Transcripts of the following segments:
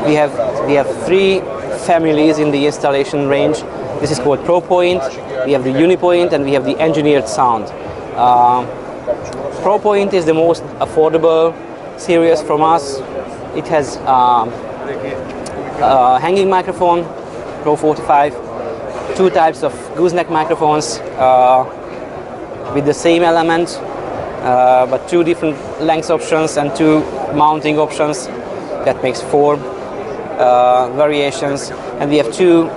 we have three families in the installation range. This is called ProPoint, we have the Unipoint, and we have the engineered sound. ProPoint is the most affordable series from us. It has a hanging microphone, Pro 45, two types of gooseneck microphones with the same element, but two different length options and two mounting options. That makes four variations, and we have two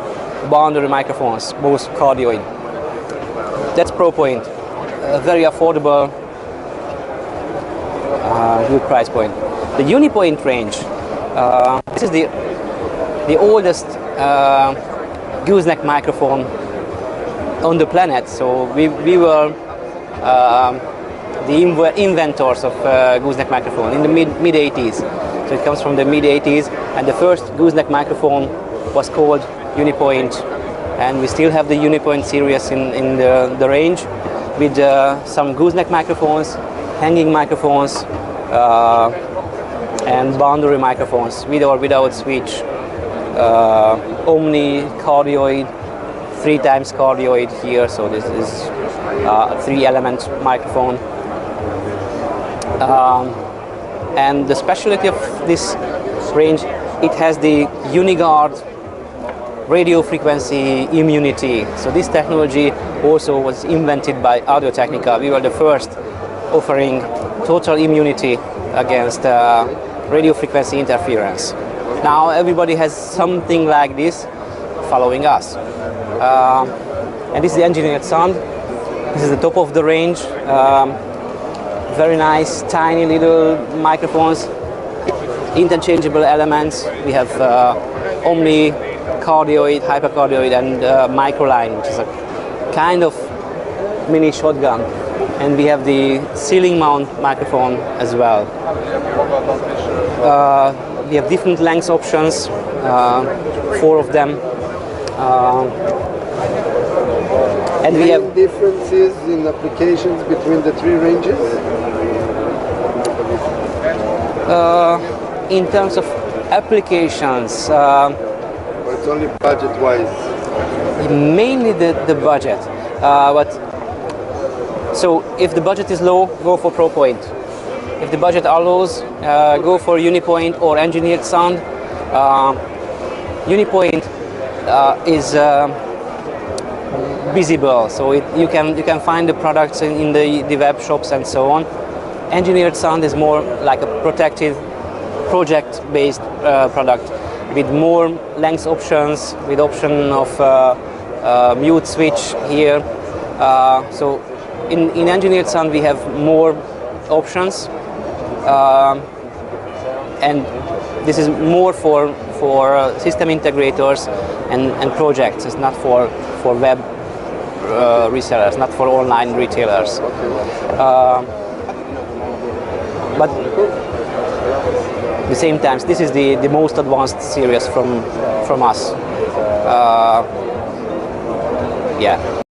boundary microphones, both cardioid. That's ProPoint, a very affordable, good price point. The Unipoint range, this is the oldest gooseneck microphone on the planet. So we were the inventors of gooseneck microphone in the mid 80s. So it comes from the mid 80s, and the first gooseneck microphone was called Unipoint, and we still have the Unipoint series in the range with some gooseneck microphones, hanging microphones, and boundary microphones with or without switch, omni, cardioid, 3 times cardioid here, so this is a 3-element microphone. And the specialty of this range, it has the UniGuard radio frequency immunity. So this technology also was invented by Technica. We were the first offering total immunity against radio frequency interference. Now everybody has something like this following us. And this is the engineered sound. This is the top of the range. Very nice, tiny little microphones, interchangeable elements. We have omni, cardioid, hypercardioid, and microline, which is a kind of mini shotgun. And we have the ceiling mount microphone as well. We have different length options, 4 of them. And we have differences in applications between the 3 ranges? In terms of applications, or it's only budget-wise? Mainly the budget. But so if the budget is low, go for ProPoint. If the budget allows, go for Unipoint or engineered sound. Unipoint is visible, so you can find the products in the web shops and so on. Engineered sound is more like a protected, project-based product with more length options, with option of mute switch here. So in engineered sound we have more options, and this is more for system integrators and projects. It's not for web resellers, not for online retailers. But at the same time, this is the most advanced series from us. Yeah.